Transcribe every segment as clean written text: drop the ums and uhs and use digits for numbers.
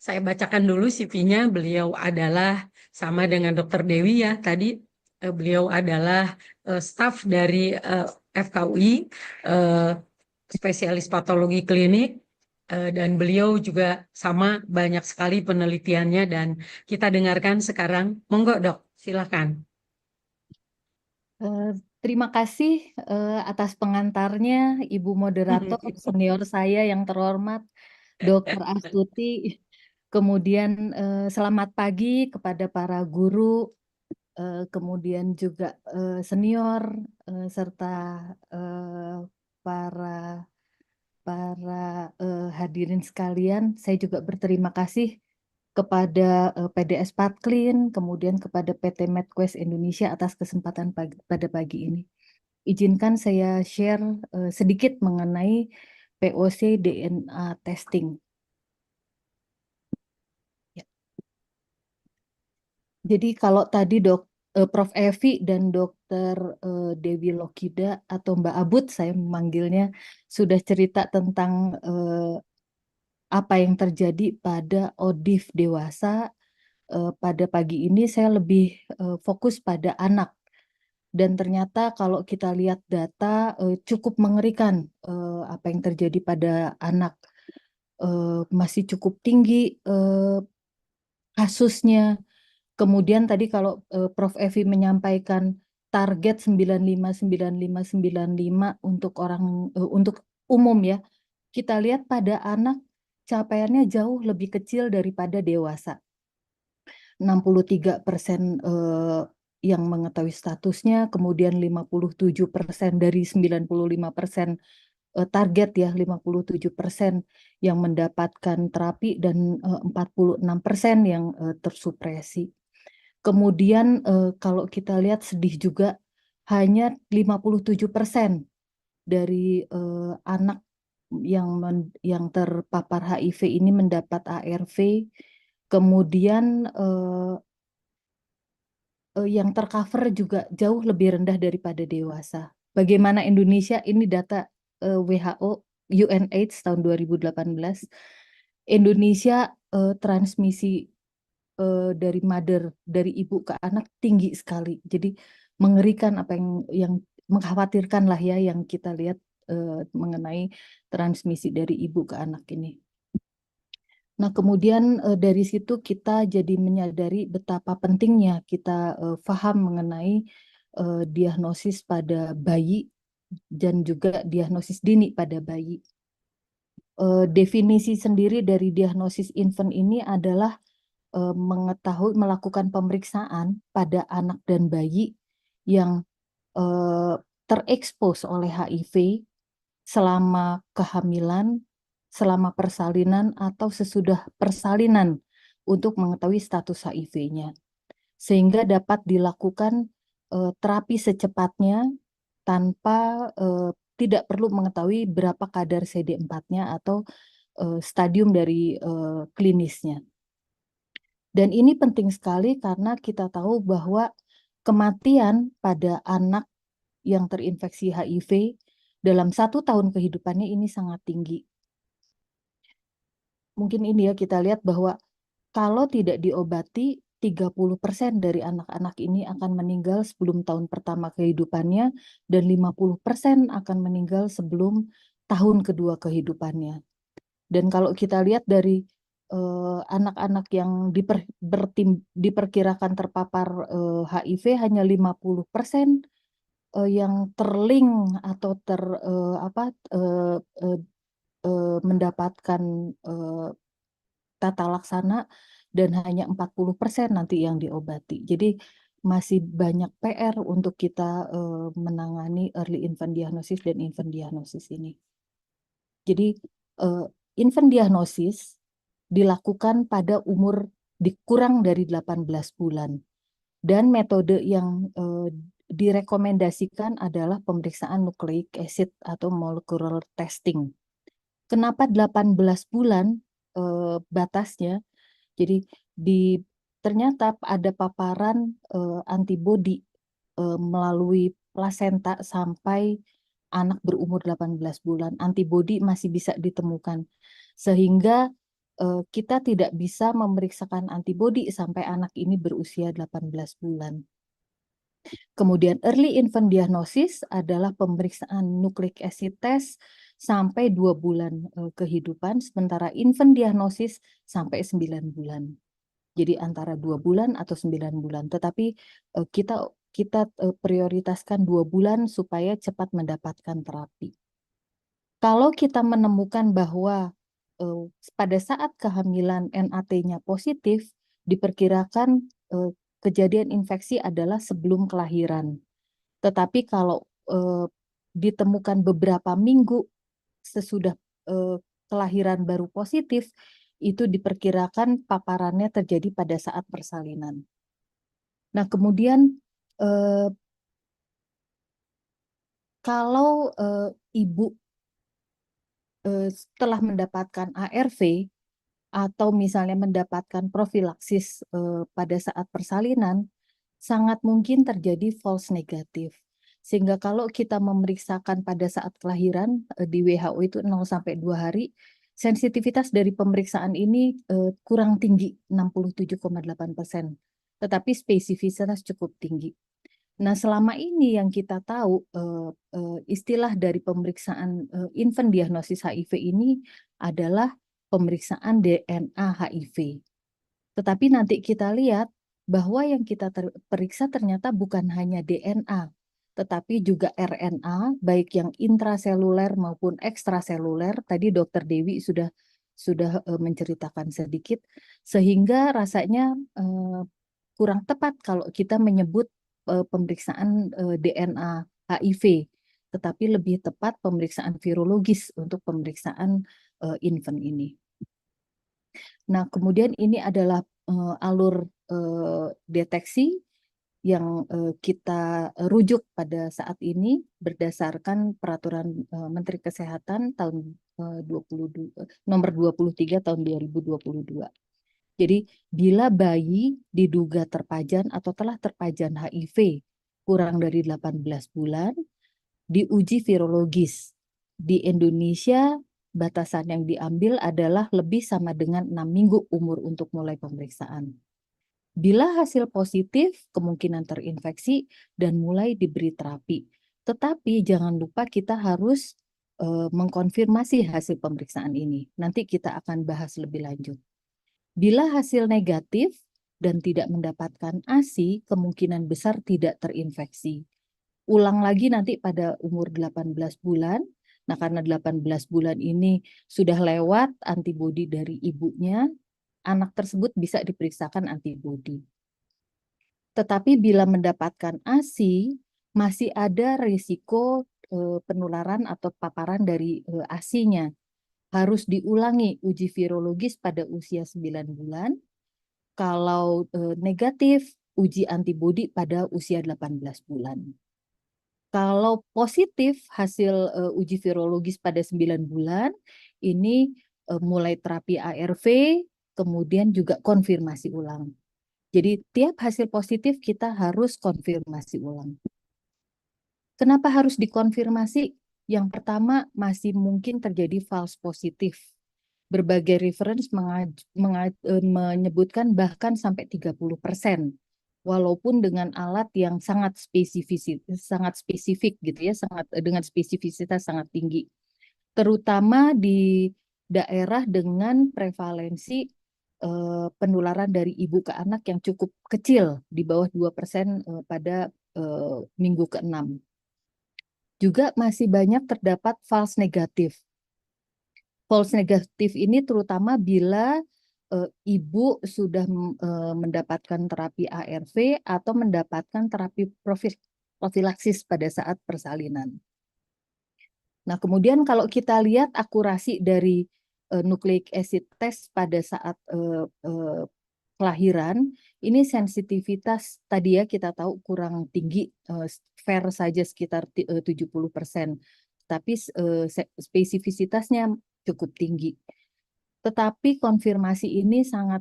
Saya bacakan dulu CV-nya. Beliau adalah sama dengan Dr. Dewi ya tadi. Beliau adalah staf dari FKUI, eh, spesialis patologi klinik, dan beliau juga sama banyak sekali penelitiannya dan kita dengarkan sekarang. Monggo dok, silakan. Eh, Terima kasih atas pengantarnya, Ibu Moderator, senior saya yang terhormat, Dr. Astuti. Kemudian selamat pagi kepada para guru, kemudian juga senior, serta eh, para para hadirin sekalian. Saya juga berterima kasih kepada PDS Patklin, kemudian kepada PT MedQuest Indonesia atas kesempatan pada pagi ini. Izinkan saya share sedikit mengenai POC DNA testing. Ya. Jadi kalau tadi Prof. Evi dan Dr. Dewi Lokida atau Mbak Abut, saya memanggilnya, sudah cerita tentang apa yang terjadi pada ODIF dewasa. Pada pagi ini saya lebih fokus pada anak. Dan ternyata kalau kita lihat data cukup mengerikan apa yang terjadi pada anak. Masih cukup tinggi kasusnya. Kemudian tadi kalau Prof. Evi menyampaikan target 959595 untuk untuk umum ya. Kita lihat pada anak capaiannya jauh lebih kecil daripada dewasa. 63% yang mengetahui statusnya, kemudian 57% dari 95% target ya, 57% yang mendapatkan terapi dan 46% yang tersupresi. Kemudian kalau kita lihat sedih juga, hanya 57% dari anak yang terpapar HIV ini mendapat ARV. Kemudian yang tercover juga jauh lebih rendah daripada dewasa. Bagaimana Indonesia? Ini data WHO UNAIDS tahun 2018. Indonesia transmisi dari ibu ke anak tinggi sekali. Jadi mengerikan apa yang mengkhawatirkan lah ya yang kita lihat mengenai transmisi dari ibu ke anak ini. Nah, kemudian dari situ kita jadi menyadari betapa pentingnya kita paham mengenai diagnosis pada bayi dan juga diagnosis dini pada bayi. Definisi sendiri dari diagnosis infant ini adalah melakukan pemeriksaan pada anak dan bayi yang terekspos oleh HIV selama kehamilan, selama persalinan, atau sesudah persalinan untuk mengetahui status HIV-nya. Sehingga dapat dilakukan terapi secepatnya tanpa tidak perlu mengetahui berapa kadar CD4-nya atau stadium dari klinisnya. Dan ini penting sekali karena kita tahu bahwa kematian pada anak yang terinfeksi HIV dalam 1 tahun kehidupannya ini sangat tinggi. Mungkin ini ya kita lihat bahwa kalau tidak diobati, 30% dari anak-anak ini akan meninggal sebelum tahun pertama kehidupannya dan 50% akan meninggal sebelum tahun kedua kehidupannya. Dan kalau kita lihat dari anak-anak yang diperkirakan terpapar HIV hanya 50% yang terlink atau mendapatkan tata laksana dan hanya 40% nanti yang diobati. Jadi masih banyak PR untuk kita menangani early infant diagnosis dan infant diagnosis ini. Jadi infant diagnosis dilakukan pada umur kurang dari 18 bulan. Dan metode yang direkomendasikan adalah pemeriksaan nucleic acid atau molecular testing. Kenapa 18 bulan batasnya? Jadi ternyata ada paparan antibodi melalui plasenta sampai anak berumur 18 bulan. Antibodi masih bisa ditemukan. Sehingga kita tidak bisa memeriksakan antibodi sampai anak ini berusia 18 bulan. Kemudian early infant diagnosis adalah pemeriksaan nucleic acid test sampai 2 bulan kehidupan, sementara infant diagnosis sampai 9 bulan. Jadi antara 2 bulan atau 9 bulan. Tetapi kita prioritaskan 2 bulan supaya cepat mendapatkan terapi. Kalau kita menemukan bahwa pada saat kehamilan NAT-nya positif, diperkirakan kejadian infeksi adalah sebelum kelahiran. Tetapi kalau ditemukan beberapa minggu sesudah kelahiran baru positif, itu diperkirakan paparannya terjadi pada saat persalinan. Nah, kemudian kalau ibu setelah mendapatkan ARV atau misalnya mendapatkan profilaksis pada saat persalinan, sangat mungkin terjadi false negatif. Sehingga kalau kita memeriksakan pada saat kelahiran, di WHO itu 0 sampai 2 hari, sensitivitas dari pemeriksaan ini kurang tinggi, 67,8%. Tetapi spesifisitas cukup tinggi. Nah, selama ini yang kita tahu, istilah dari pemeriksaan infant diagnosis HIV ini adalah pemeriksaan DNA HIV. Tetapi nanti kita lihat bahwa yang kita periksa ternyata bukan hanya DNA, tetapi juga RNA, baik yang intraseluler maupun ekstraseluler. Tadi Dokter Dewi sudah menceritakan sedikit, sehingga rasanya kurang tepat kalau kita menyebut pemeriksaan DNA HIV, tetapi lebih tepat pemeriksaan virologis untuk pemeriksaan infant ini. Nah, kemudian ini adalah alur deteksi yang kita rujuk pada saat ini berdasarkan Peraturan Menteri Kesehatan tahun nomor 23 tahun 2022. Jadi, bila bayi diduga terpajan atau telah terpajan HIV kurang dari 18 bulan, diuji virologis. Di Indonesia, batasan yang diambil adalah lebih sama dengan 6 minggu umur untuk mulai pemeriksaan. Bila hasil positif, kemungkinan terinfeksi dan mulai diberi terapi. Tetapi jangan lupa kita harus mengkonfirmasi hasil pemeriksaan ini. Nanti kita akan bahas lebih lanjut. Bila hasil negatif dan tidak mendapatkan ASI, kemungkinan besar tidak terinfeksi. Ulang lagi nanti pada umur 18 bulan. Nah, karena 18 bulan ini sudah lewat antibodi dari ibunya, anak tersebut bisa diperiksakan antibodi. Tetapi bila mendapatkan ASI, masih ada risiko penularan atau paparan dari ASI-nya. Harus diulangi uji virologis pada usia 9 bulan. Kalau negatif, uji antibodi pada usia 18 bulan. Kalau positif hasil uji virologis pada 9 bulan, ini mulai terapi ARV, kemudian juga konfirmasi ulang. Jadi tiap hasil positif kita harus konfirmasi ulang. Kenapa harus dikonfirmasi? Yang pertama, masih mungkin terjadi false positif. Berbagai reference menyebutkan bahkan sampai 30%, walaupun dengan alat yang sangat spesifik gitu ya, dengan spesifisitas sangat tinggi. Terutama di daerah dengan prevalensi penularan dari ibu ke anak yang cukup kecil, di bawah 2% pada minggu ke-6. Juga masih banyak terdapat false negatif. False negatif ini terutama bila ibu sudah mendapatkan terapi ARV atau mendapatkan terapi profilaksis pada saat persalinan. Nah, kemudian kalau kita lihat akurasi dari nucleic acid test pada saat kelahiran, ini sensitivitas tadi ya kita tahu kurang tinggi, fair saja sekitar 70%, tapi spesifisitasnya cukup tinggi. Tetapi konfirmasi ini sangat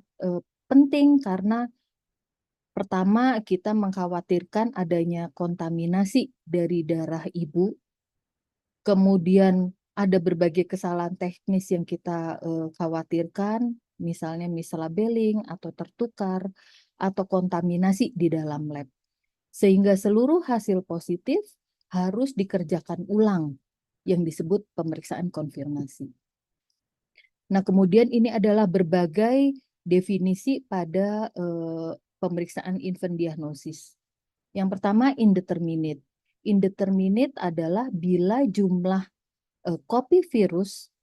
penting karena pertama kita mengkhawatirkan adanya kontaminasi dari darah ibu, kemudian ada berbagai kesalahan teknis yang kita khawatirkan, misalnya mislabeling atau tertukar atau kontaminasi di dalam lab. Sehingga seluruh hasil positif harus dikerjakan ulang yang disebut pemeriksaan konfirmasi. Nah, kemudian ini adalah berbagai definisi pada pemeriksaan infant diagnosis. Yang pertama, indeterminate. Indeterminate adalah bila jumlah kopi virus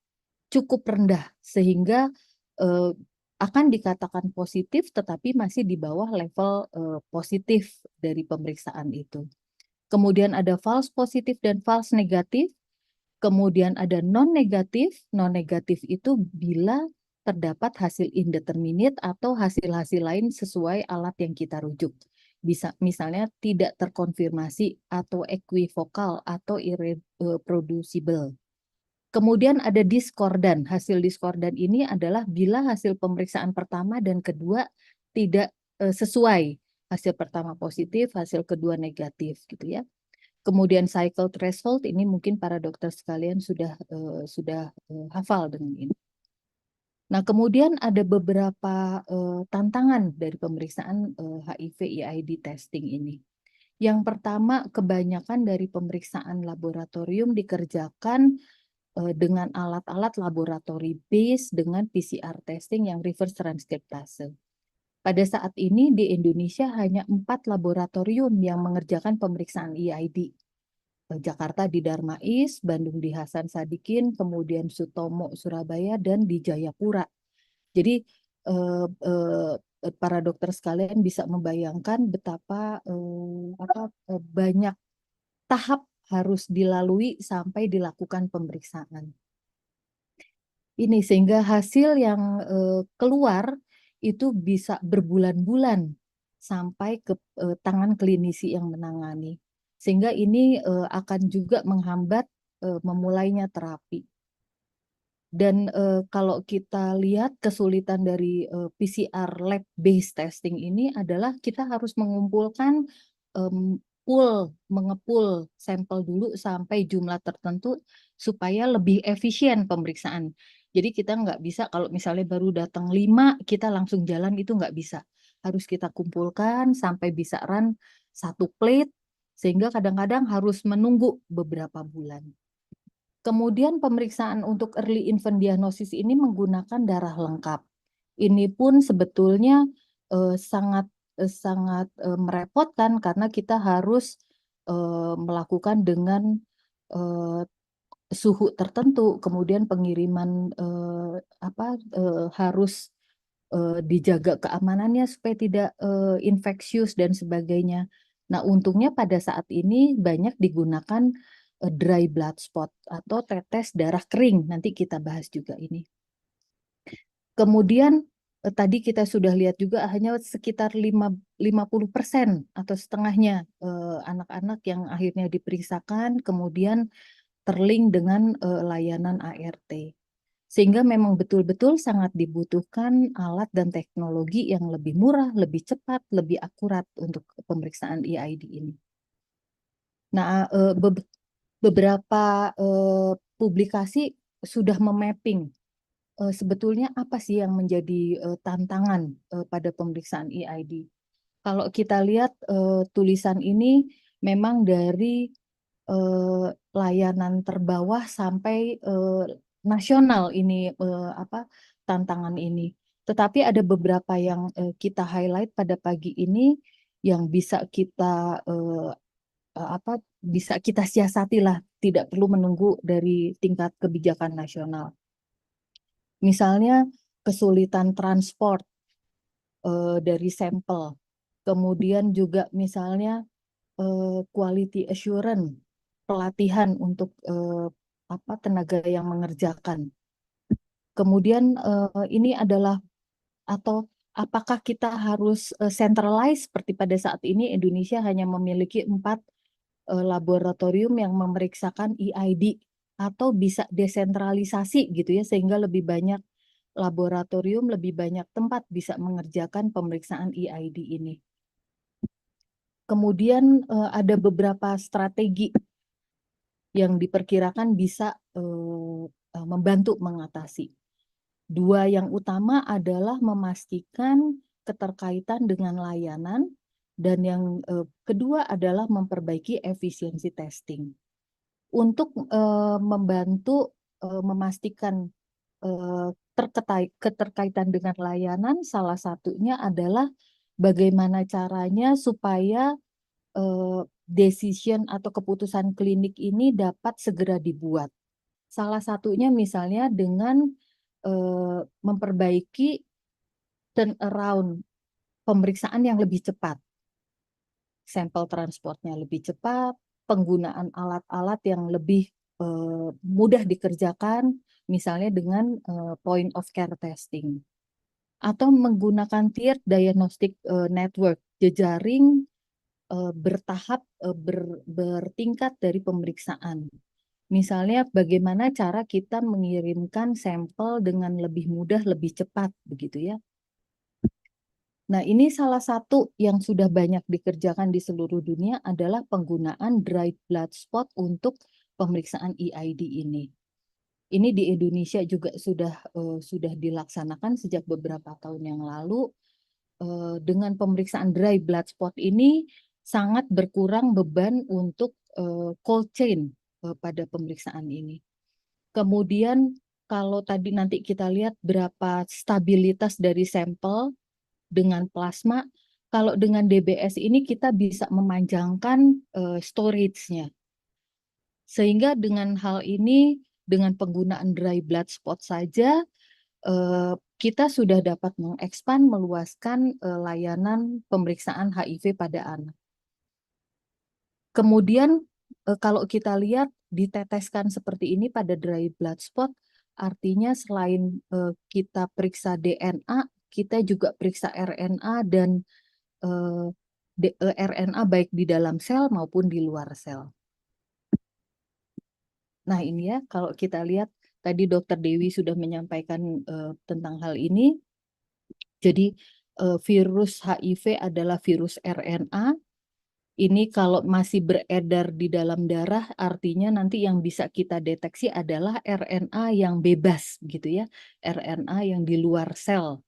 cukup rendah sehingga akan dikatakan positif tetapi masih di bawah level positif dari pemeriksaan itu. Kemudian ada false positif dan false negatif. Kemudian ada non-negatif. Non-negatif itu bila terdapat hasil indeterminate atau hasil-hasil lain sesuai alat yang kita rujuk. Bisa misalnya tidak terkonfirmasi atau equivokal atau irreproducible. Kemudian ada diskordan. Hasil diskordan ini adalah bila hasil pemeriksaan pertama dan kedua tidak sesuai. Hasil pertama positif, hasil kedua negatif gitu ya. Kemudian cycle threshold ini mungkin para dokter sekalian sudah hafal dengan ini. Nah, kemudian ada beberapa tantangan dari pemeriksaan HIV/AIDS testing ini. Yang pertama, kebanyakan dari pemeriksaan laboratorium dikerjakan dengan alat-alat laboratori base dengan PCR testing yang reverse transkriptase. Pada saat ini di Indonesia hanya 4 laboratorium yang mengerjakan pemeriksaan EID. Jakarta di Darmais, Bandung di Hasan Sadikin, kemudian Sutomo Surabaya, dan di Jayapura. Jadi para dokter sekalian bisa membayangkan betapa banyak tahap harus dilalui sampai dilakukan pemeriksaan. Ini sehingga hasil yang keluar itu bisa berbulan-bulan sampai ke tangan klinisi yang menangani. Sehingga ini akan juga menghambat memulainya terapi. Dan kalau kita lihat kesulitan dari PCR lab based testing ini adalah kita harus mengumpulkan mengepul sampel dulu sampai jumlah tertentu supaya lebih efisien pemeriksaan. Jadi kita nggak bisa kalau misalnya baru datang 5, kita langsung jalan itu nggak bisa. Harus kita kumpulkan sampai bisa run 1 plate, sehingga kadang-kadang harus menunggu beberapa bulan. Kemudian pemeriksaan untuk early infant diagnosis ini menggunakan darah lengkap. Ini pun sebetulnya sangat merepotkan karena kita harus melakukan dengan suhu tertentu, kemudian pengiriman harus dijaga keamanannya supaya tidak infeksius dan sebagainya. Nah, untungnya pada saat ini banyak digunakan dry blood spot atau tetes darah kering. Nanti kita bahas juga ini. Kemudian tadi kita sudah lihat juga hanya sekitar 50% atau setengahnya anak-anak yang akhirnya diperiksakan kemudian terlink dengan layanan ART. Sehingga memang betul-betul sangat dibutuhkan alat dan teknologi yang lebih murah, lebih cepat, lebih akurat untuk pemeriksaan EID ini. Nah, beberapa publikasi sudah memapping sebetulnya apa sih yang menjadi tantangan pada pemeriksaan EID. Kalau kita lihat tulisan ini memang dari layanan terbawah sampai nasional ini tantangan ini. Tetapi ada beberapa yang kita highlight pada pagi ini yang bisa kita siasati lah, tidak perlu menunggu dari tingkat kebijakan nasional. Misalnya kesulitan transport dari sampel, kemudian juga misalnya quality assurance, pelatihan untuk tenaga yang mengerjakan. Kemudian ini adalah atau apakah kita harus centralize seperti pada saat ini Indonesia hanya memiliki 4 laboratorium yang memeriksakan EID atau bisa desentralisasi gitu ya sehingga lebih banyak laboratorium, lebih banyak tempat bisa mengerjakan pemeriksaan EID ini. Kemudian ada beberapa strategi yang diperkirakan bisa membantu mengatasi. Dua yang utama adalah memastikan keterkaitan dengan layanan, dan yang kedua adalah memperbaiki efisiensi testing. Untuk membantu memastikan keterkaitan dengan layanan, salah satunya adalah bagaimana caranya supaya decision atau keputusan klinik ini dapat segera dibuat. Salah satunya misalnya dengan memperbaiki turnaround pemeriksaan yang lebih cepat, sampel transportnya lebih cepat, penggunaan alat-alat yang lebih mudah dikerjakan, misalnya dengan point of care testing, atau menggunakan tiered diagnostic network, jejaring bertahap, bertingkat dari pemeriksaan. Misalnya bagaimana cara kita mengirimkan sampel dengan lebih mudah, lebih cepat, begitu ya. Nah, ini salah satu yang sudah banyak dikerjakan di seluruh dunia adalah penggunaan dried blood spot untuk pemeriksaan EID ini. Ini di Indonesia juga sudah dilaksanakan sejak beberapa tahun yang lalu. Dengan pemeriksaan dry blood spot ini sangat berkurang beban untuk cold chain pada pemeriksaan ini. Kemudian kalau tadi nanti kita lihat berapa stabilitas dari sampel dengan plasma, kalau dengan DBS ini kita bisa memanjangkan storage-nya. Sehingga dengan hal ini, dengan penggunaan dry blood spot saja, kita sudah dapat mengekspan, meluaskan layanan pemeriksaan HIV pada anak. Kemudian kalau kita lihat diteteskan seperti ini pada dry blood spot, artinya selain kita periksa DNA, kita juga periksa RNA dan RNA baik di dalam sel maupun di luar sel. Nah ini ya, kalau kita lihat tadi Dokter Dewi sudah menyampaikan tentang hal ini. Jadi virus HIV adalah virus RNA. Ini kalau masih beredar di dalam darah, artinya nanti yang bisa kita deteksi adalah RNA yang bebas, gitu ya, RNA yang di luar sel.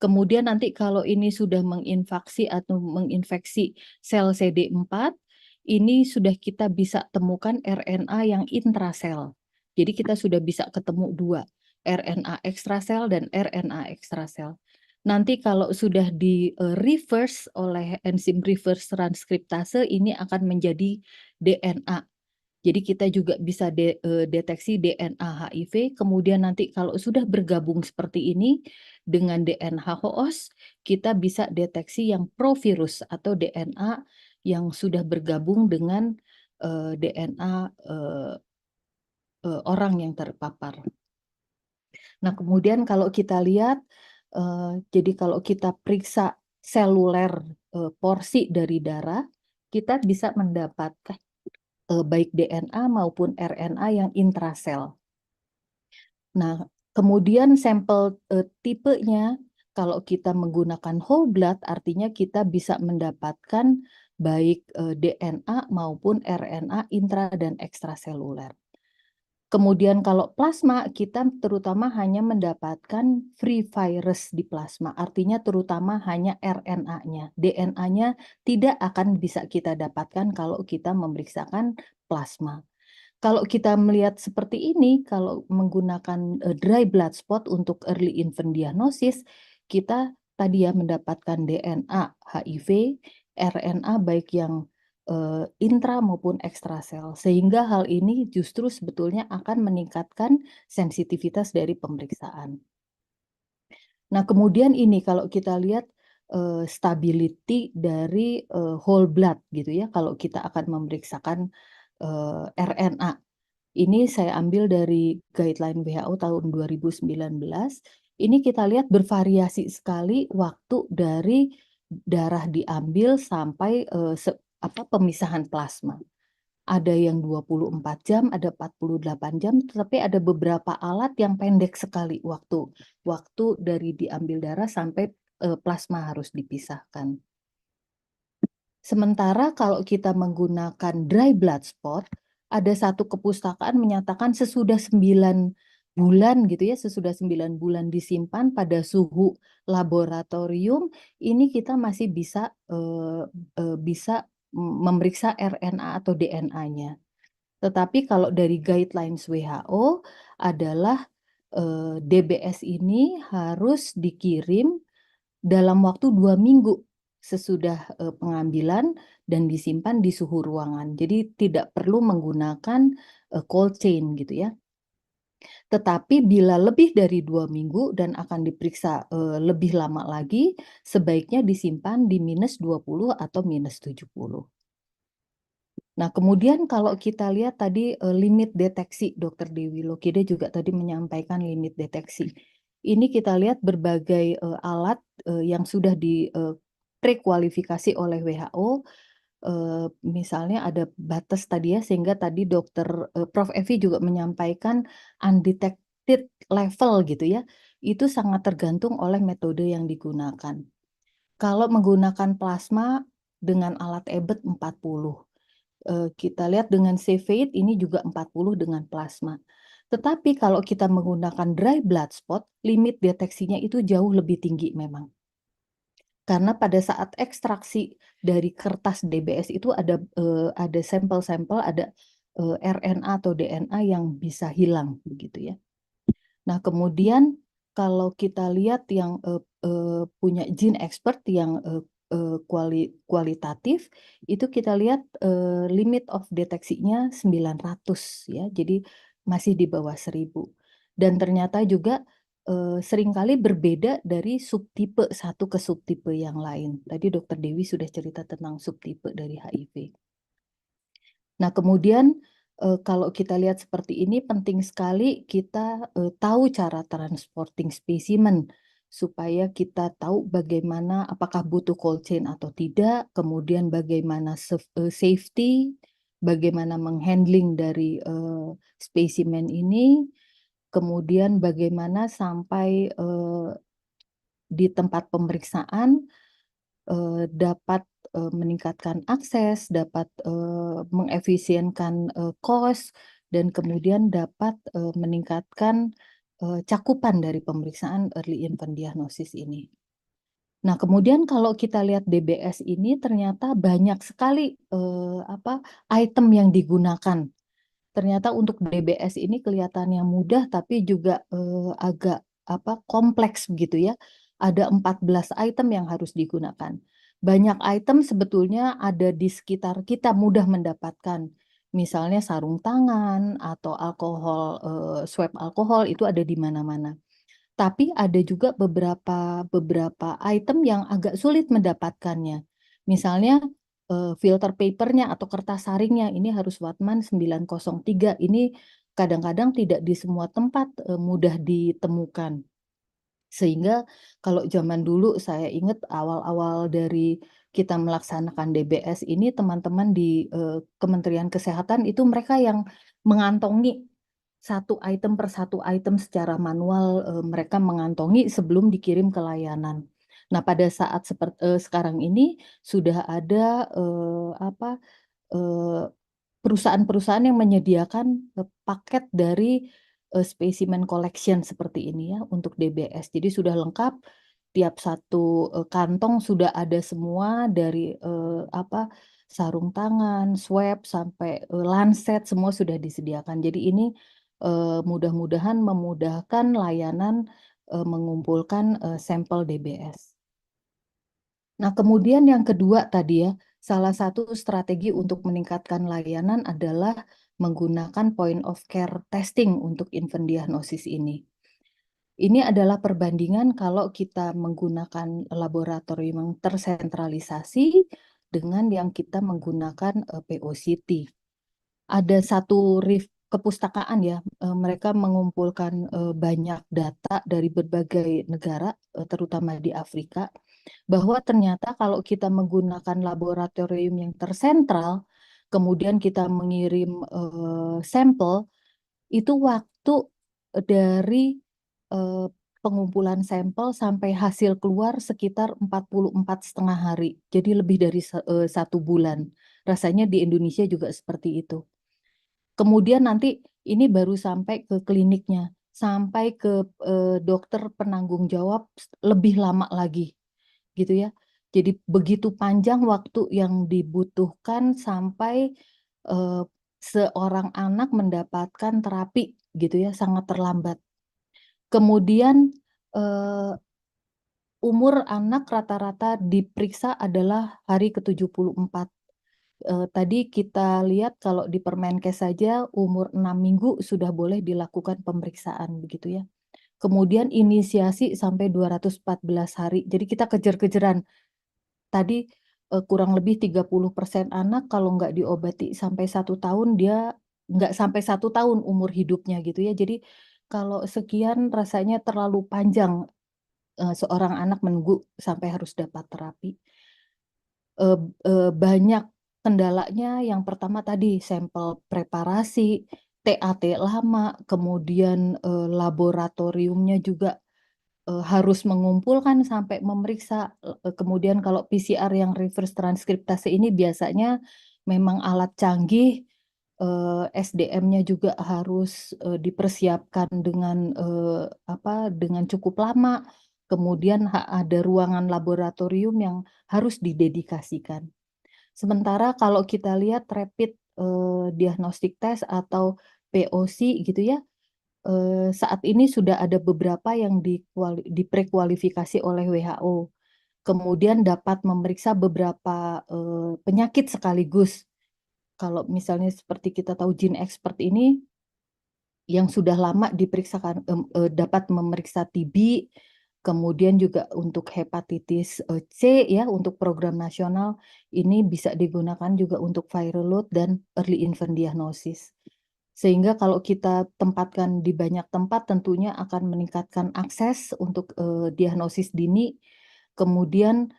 Kemudian nanti kalau ini sudah menginfeksi atau menginfeksi sel CD4, ini sudah kita bisa temukan RNA yang intrasel. Jadi kita sudah bisa ketemu dua, RNA ekstrasel dan RNA ekstrasel. Nanti kalau sudah di reverse oleh enzim reverse transkriptase, ini akan menjadi DNA. Jadi kita juga bisa deteksi DNA HIV. Kemudian nanti kalau sudah bergabung seperti ini dengan DNA host, kita bisa deteksi yang provirus atau DNA yang sudah bergabung dengan DNA orang yang terpapar. Nah, kemudian kalau kita lihat, jadi kalau kita periksa seluler porsi dari darah, kita bisa mendapatkan baik DNA maupun RNA yang intrasel. Nah, kemudian sampel tipenya, kalau kita menggunakan whole blood, artinya kita bisa mendapatkan baik DNA maupun RNA intra dan ekstraseluler. Kemudian kalau plasma, kita terutama hanya mendapatkan free virus di plasma, artinya terutama hanya RNA-nya. DNA-nya tidak akan bisa kita dapatkan kalau kita memeriksakan plasma. Kalau kita melihat seperti ini, kalau menggunakan dry blood spot untuk early infant diagnosis, kita tadi ya mendapatkan DNA HIV, RNA baik yang intra maupun ekstrasel, sehingga hal ini justru sebetulnya akan meningkatkan sensitivitas dari pemeriksaan. Nah, kemudian ini kalau kita lihat stability dari whole blood gitu ya, kalau kita akan memeriksakan RNA. Ini saya ambil dari guideline WHO tahun 2019. Ini kita lihat bervariasi sekali waktu dari darah diambil sampai pemisahan plasma. Ada yang 24 jam, ada 48 jam, tetapi ada beberapa alat yang pendek sekali waktu dari diambil darah sampai plasma harus dipisahkan. Sementara kalau kita menggunakan dry blood spot, ada satu kepustakaan menyatakan sesudah 9 bulan gitu ya, sesudah 9 bulan disimpan pada suhu laboratorium, ini kita masih bisa bisa memeriksa RNA atau DNA-nya. Tetapi kalau dari guidelines WHO adalah DBS ini harus dikirim dalam waktu 2 minggu sesudah pengambilan dan disimpan di suhu ruangan. Jadi tidak perlu menggunakan cold chain gitu ya. Tetapi bila lebih dari 2 minggu dan akan diperiksa lebih lama lagi, sebaiknya disimpan di -20 atau -70. Nah, kemudian kalau kita lihat tadi limit deteksi, Dr. Dewi Lokide juga tadi menyampaikan limit deteksi. Ini kita lihat berbagai alat yang sudah di prekualifikasi oleh WHO. Misalnya ada batas tadi ya, sehingga tadi Prof. Evi juga menyampaikan undetected level gitu ya. Itu sangat tergantung oleh metode yang digunakan. Kalau menggunakan plasma dengan alat Abbott 40. Kita lihat dengan Cepheid ini juga 40 dengan plasma. Tetapi kalau kita menggunakan dry blood spot, limit deteksinya itu jauh lebih tinggi memang. Karena pada saat ekstraksi dari kertas DBS itu ada sampel-sampel, ada RNA atau DNA yang bisa hilang begitu ya. Nah, kemudian kalau kita lihat yang punya gene expert yang kualitatif, itu kita lihat limit of deteksinya 900 ya, jadi masih di bawah 1000. Dan ternyata juga seringkali berbeda dari subtipe satu ke subtipe yang lain. Tadi Dokter Dewi sudah cerita tentang subtipe dari HIV. Nah, kemudian kalau kita lihat seperti ini, penting sekali kita tahu cara transporting spesimen supaya kita tahu bagaimana apakah butuh cold chain atau tidak, kemudian bagaimana safety, bagaimana menghandling dari spesimen ini, kemudian bagaimana sampai di tempat pemeriksaan dapat meningkatkan akses, dapat mengefisienkan cost, dan kemudian dapat meningkatkan cakupan dari pemeriksaan early infant diagnosis ini. Nah, kemudian kalau kita lihat DBS ini ternyata banyak sekali item yang digunakan. Ternyata untuk DBS ini kelihatannya mudah tapi juga agak kompleks begitu ya. Ada 14 item yang harus digunakan. Banyak item sebetulnya ada di sekitar kita, mudah mendapatkan. Misalnya sarung tangan atau alkohol, swab alkohol itu ada di mana-mana. Tapi ada juga beberapa item yang agak sulit mendapatkannya. Misalnya filter papernya atau kertas saringnya ini harus Wattmann 903. Ini kadang-kadang tidak di semua tempat mudah ditemukan. Sehingga kalau zaman dulu saya ingat awal-awal dari kita melaksanakan DBS ini, teman-teman di Kementerian Kesehatan itu mereka yang mengantongi satu item per satu item secara manual, mereka mengantongi sebelum dikirim ke layanan. Nah, pada saat seperti sekarang ini sudah ada perusahaan-perusahaan yang menyediakan paket dari spesimen collection seperti ini ya untuk DBS. Jadi sudah lengkap, tiap satu kantong sudah ada semua dari sarung tangan, swab sampai lancet semua sudah disediakan. Jadi ini mudah-mudahan memudahkan layanan mengumpulkan sampel DBS. Nah, kemudian yang kedua tadi ya, salah satu strategi untuk meningkatkan layanan adalah menggunakan point of care testing untuk infant diagnosis ini. Ini adalah perbandingan kalau kita menggunakan laboratorium yang tersentralisasi dengan yang kita menggunakan POCT. Ada satu kepustakaan ya, mereka mengumpulkan banyak data dari berbagai negara, terutama di Afrika, bahwa ternyata kalau kita menggunakan laboratorium yang tersentral, kemudian kita mengirim sampel, itu waktu dari pengumpulan sampel sampai hasil keluar sekitar 44,5 hari. Jadi lebih dari 1 bulan. Rasanya di Indonesia juga seperti itu. Kemudian nanti ini baru sampai ke kliniknya. sampai ke dokter penanggung jawab lebih lama lagi, gitu ya. Jadi begitu panjang waktu yang dibutuhkan sampai eh, seorang anak mendapatkan terapi, gitu ya, sangat terlambat. Kemudian eh, umur anak rata-rata diperiksa adalah hari ke-74. Tadi kita lihat kalau di Permenkes saja umur 6 minggu sudah boleh dilakukan pemeriksaan, begitu ya. Kemudian inisiasi sampai 214 hari. Jadi kita kejar-kejaran. Tadi kurang lebih 30% anak kalau nggak diobati sampai 1 tahun, dia nggak sampai 1 tahun umur hidupnya, gitu ya. Jadi kalau sekian rasanya terlalu panjang seorang anak menunggu sampai harus dapat terapi. Banyak kendalanya. Yang pertama tadi sampel preparasi, TAT lama, kemudian laboratoriumnya juga harus mengumpulkan sampai memeriksa. Kemudian kalau PCR yang reverse transkriptase ini biasanya memang alat canggih, SDM-nya juga harus dipersiapkan dengan cukup lama. Kemudian ada ruangan laboratorium yang harus didedikasikan. Sementara kalau kita lihat rapid diagnostic test atau POC, gitu ya, saat ini sudah ada beberapa yang diprekualifikasi oleh WHO. Kemudian dapat memeriksa beberapa penyakit sekaligus. Kalau misalnya seperti kita tahu GeneXpert ini yang sudah lama diperiksakan, dapat memeriksa TB, kemudian juga untuk hepatitis C ya, untuk program nasional ini bisa digunakan juga untuk viral load dan early infant diagnosis. Sehingga kalau kita tempatkan di banyak tempat tentunya akan meningkatkan akses untuk diagnosis dini. Kemudian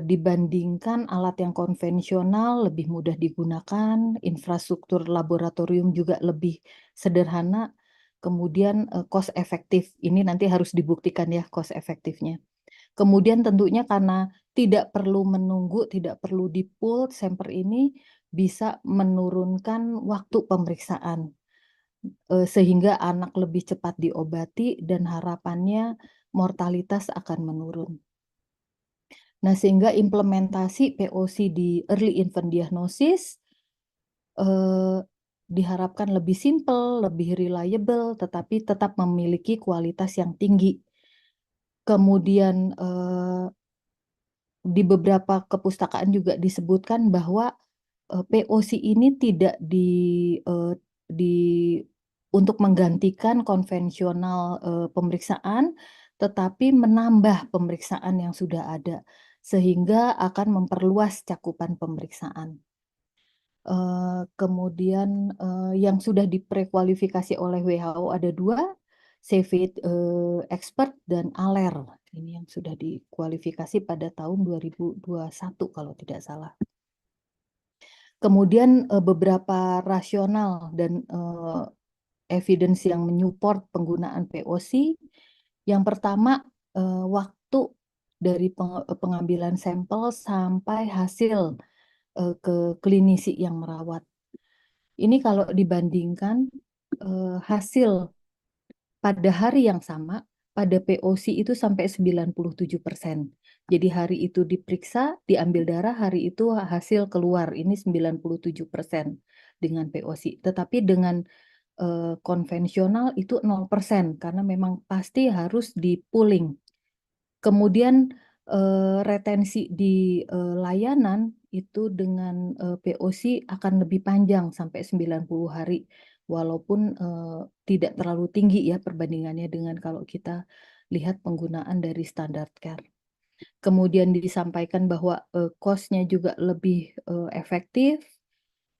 dibandingkan alat yang konvensional lebih mudah digunakan, infrastruktur laboratorium juga lebih sederhana, kemudian cost efektif. Ini nanti harus dibuktikan ya cost efektifnya. Kemudian tentunya karena tidak perlu menunggu, tidak perlu di-pool, sampel ini bisa menurunkan waktu pemeriksaan sehingga anak lebih cepat diobati dan harapannya mortalitas akan menurun. Nah, sehingga implementasi POC di early infant diagnosis eh, diharapkan lebih simple, lebih reliable, tetapi tetap memiliki kualitas yang tinggi. Kemudian di beberapa kepustakaan juga disebutkan bahwa POC ini tidak eh, di untuk menggantikan konvensional pemeriksaan, tetapi menambah pemeriksaan yang sudah ada, sehingga akan memperluas cakupan pemeriksaan. Kemudian yang sudah diprekualifikasi oleh WHO ada 2, CVID Expert dan ALER. Ini yang sudah dikualifikasi pada tahun 2021 kalau tidak salah. Kemudian beberapa rasional dan evidence yang menyupport penggunaan POC. Yang pertama, waktu dari pengambilan sampel sampai hasil ke klinisi yang merawat. Ini kalau dibandingkan hasil pada hari yang sama, pada POC itu sampai 97%. Jadi hari itu diperiksa, diambil darah, hari itu hasil keluar. Ini 97% dengan POC. Tetapi dengan konvensional itu 0%, karena memang pasti harus di-pooling. Kemudian retensi di layanan itu dengan POC akan lebih panjang sampai 90 hari, walaupun tidak terlalu tinggi ya perbandingannya dengan kalau kita lihat penggunaan dari standard care. Kemudian disampaikan bahwa cost-nya juga lebih efektif.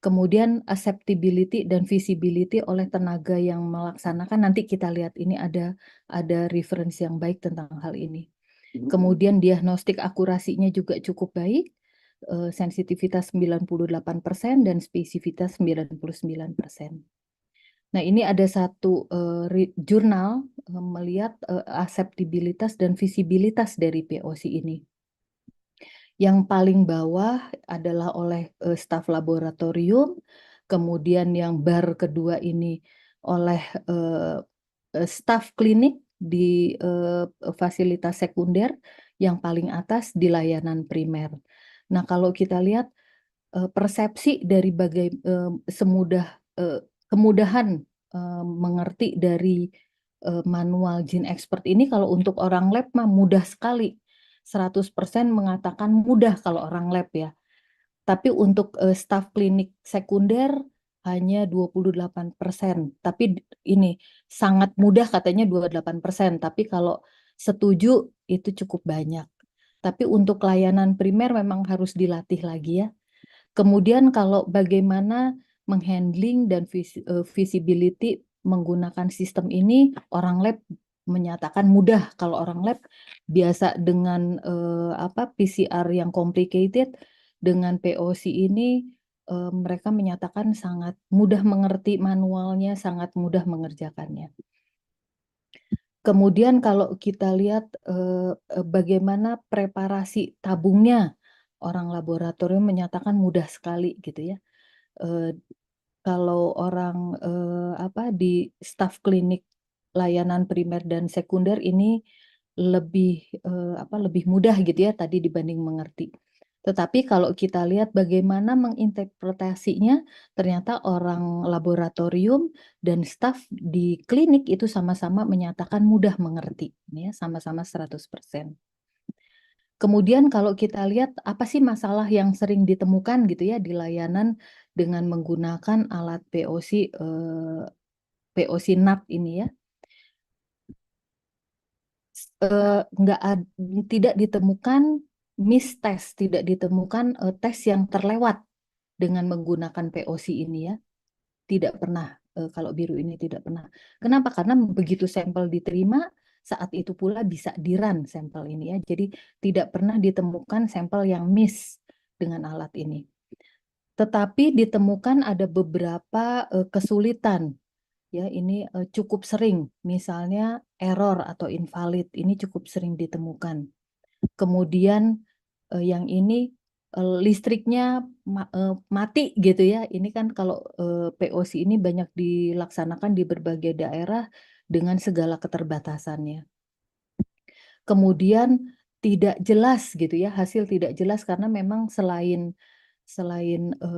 Kemudian acceptability dan visibility oleh tenaga yang melaksanakan, nanti kita lihat ini ada referensi yang baik tentang hal ini. Kemudian diagnostik akurasinya juga cukup baik, sensitivitas 98% dan spesifitas 99%. Nah, ini ada satu jurnal melihat akseptabilitas dan visibilitas dari POC ini. Yang paling bawah adalah oleh staf laboratorium, kemudian yang bar kedua ini oleh staf klinik di fasilitas sekunder, yang paling atas di layanan primer. Nah, kalau kita lihat persepsi dari kemudahan mengerti dari manual gene expert ini, kalau untuk orang lab mah mudah sekali. 100% mengatakan mudah kalau orang lab ya. Tapi untuk staf klinik sekunder hanya 28%. Tapi ini sangat mudah katanya 28%. Tapi kalau setuju itu cukup banyak. Tapi untuk layanan primer memang harus dilatih lagi ya. Kemudian kalau bagaimana menghandling dan visibility menggunakan sistem ini, orang lab menyatakan mudah. Kalau orang lab biasa dengan PCR yang complicated, dengan POC ini mereka menyatakan sangat mudah mengerti manualnya, sangat mudah mengerjakannya. Kemudian kalau kita lihat bagaimana preparasi tabungnya, orang laboratorium menyatakan mudah sekali gitu ya. Kalau orang di staf klinik layanan primer dan sekunder ini lebih mudah gitu ya tadi dibanding mengerti. Tetapi kalau kita lihat bagaimana menginterpretasinya, ternyata orang laboratorium dan staf di klinik itu sama-sama menyatakan mudah mengerti, ya, sama-sama 100%. Kemudian kalau kita lihat apa sih masalah yang sering ditemukan gitu ya di layanan dengan menggunakan alat POC NAP ini ya. Tidak ditemukan mistest, tidak ditemukan tes yang terlewat dengan menggunakan POC ini ya. Tidak pernah, kalau biru ini tidak pernah. Kenapa? Karena begitu sampel diterima, saat itu pula bisa di-run sampel ini ya. Jadi tidak pernah ditemukan sampel yang miss dengan alat ini. Tetapi ditemukan ada beberapa kesulitan. Ya, ini cukup sering, misalnya error atau invalid, ini cukup sering ditemukan. Kemudian yang ini listriknya mati gitu ya. Ini kan kalau POC ini banyak dilaksanakan di berbagai daerah dengan segala keterbatasannya. Kemudian tidak jelas gitu ya, hasil tidak jelas karena memang selain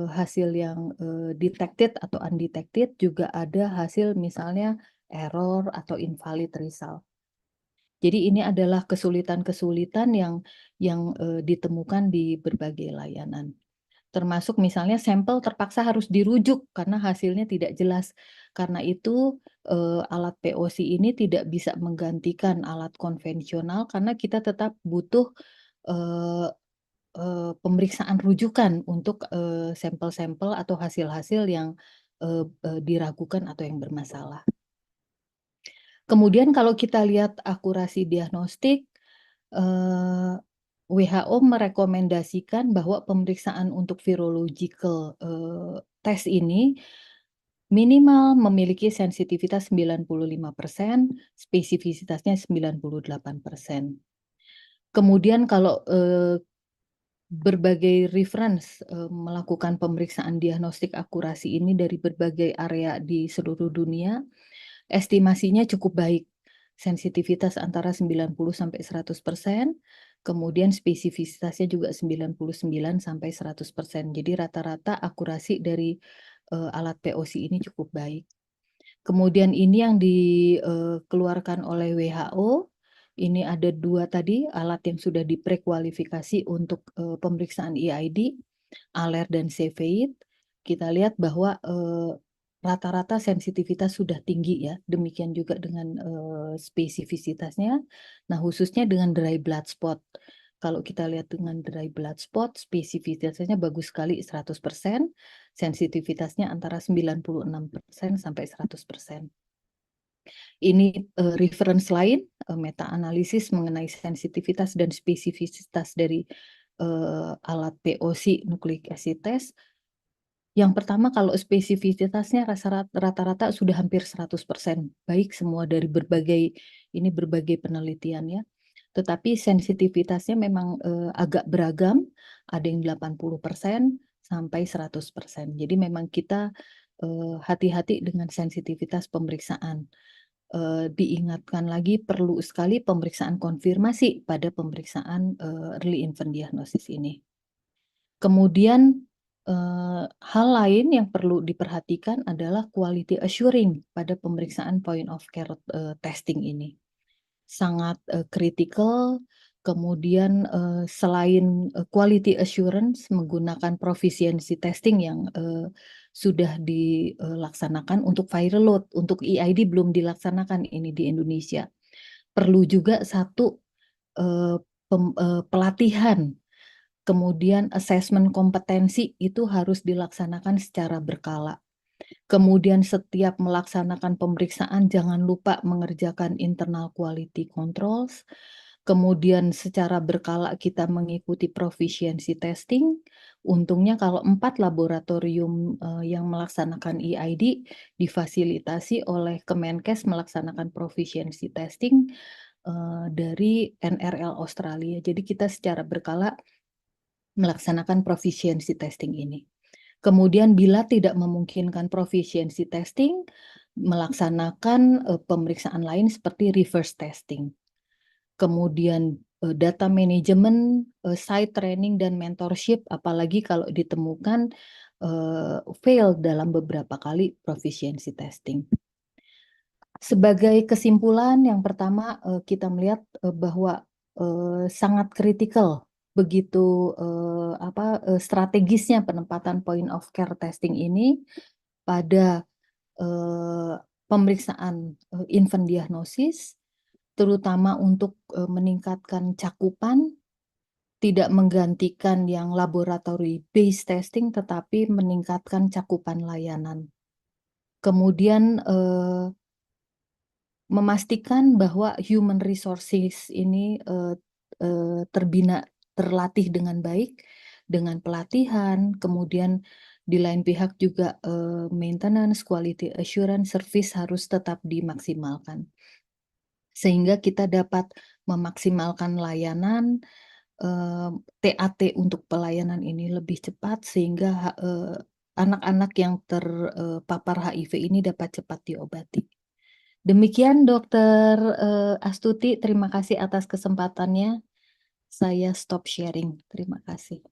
hasil yang detected atau undetected juga ada hasil misalnya error atau invalid result. Jadi ini adalah kesulitan-kesulitan yang ditemukan di berbagai layanan. Termasuk misalnya sampel terpaksa harus dirujuk karena hasilnya tidak jelas. Karena itu alat POC ini tidak bisa menggantikan alat konvensional karena kita tetap butuh eh, pemeriksaan rujukan untuk sampel-sampel atau hasil-hasil yang diragukan atau yang bermasalah. Kemudian kalau kita lihat akurasi diagnostik, WHO merekomendasikan bahwa pemeriksaan untuk virological test ini minimal memiliki sensitivitas 95%, spesifisitasnya 98%. Kemudian kalau berbagai reference melakukan pemeriksaan diagnostik akurasi ini dari berbagai area di seluruh dunia, estimasinya cukup baik. Sensitivitas antara 90 sampai 100%, kemudian spesifisitasnya juga 99 sampai 100%. Jadi rata-rata akurasi dari alat POC ini cukup baik. Kemudian ini yang dikeluarkan oleh WHO. Ini ada 2 tadi alat yang sudah diprekualifikasi untuk pemeriksaan EID, ALER dan Cepheid. Kita lihat bahwa rata-rata sensitivitas sudah tinggi ya, demikian juga dengan spesifisitasnya. Nah, khususnya dengan dry blood spot. Kalau kita lihat dengan dry blood spot, spesifisitasnya bagus sekali 100%, sensitivitasnya antara 96% sampai 100%. Ini reference lain, meta-analisis mengenai sensitivitas dan spesifisitas dari alat POC nucleic acid test. Yang pertama kalau spesifisitasnya rata-rata sudah hampir 100%, baik semua dari berbagai penelitian ya. Tetapi sensitivitasnya memang agak beragam, ada yang 80% sampai 100%. Jadi memang kita hati-hati dengan sensitivitas pemeriksaan. diingatkan lagi perlu sekali pemeriksaan konfirmasi pada pemeriksaan early infant diagnosis ini. Kemudian hal lain yang perlu diperhatikan adalah quality assuring pada pemeriksaan point of care testing ini. Sangat kritikal. Kemudian selain quality assurance menggunakan proficiency testing yang sudah dilaksanakan untuk viral load, untuk EID belum dilaksanakan ini di Indonesia. Perlu juga satu pelatihan, kemudian asesmen kompetensi itu harus dilaksanakan secara berkala. Kemudian setiap melaksanakan pemeriksaan jangan lupa mengerjakan internal quality controls. Kemudian secara berkala kita mengikuti proficiency testing. Untungnya kalau 4 laboratorium yang melaksanakan EID difasilitasi oleh Kemenkes melaksanakan proficiency testing dari NRL Australia. Jadi kita secara berkala melaksanakan proficiency testing ini. Kemudian bila tidak memungkinkan proficiency testing, melaksanakan pemeriksaan lain seperti reverse testing. Kemudian data management, site training dan mentorship, apalagi kalau ditemukan fail dalam beberapa kali proficiency testing. Sebagai kesimpulan, yang pertama kita melihat bahwa sangat kritikal begitu strategisnya penempatan point of care testing ini pada pemeriksaan infant diagnosis, terutama untuk meningkatkan cakupan, tidak menggantikan yang laboratory based testing, tetapi meningkatkan cakupan layanan. Kemudian memastikan bahwa human resources ini terlatih dengan baik, dengan pelatihan, kemudian di lain pihak juga maintenance, quality assurance, service harus tetap dimaksimalkan. Sehingga kita dapat memaksimalkan layanan, TAT untuk pelayanan ini lebih cepat, sehingga anak-anak yang terpapar HIV ini dapat cepat diobati. Demikian Dokter Astuti, terima kasih atas kesempatannya. Saya stop sharing. Terima kasih.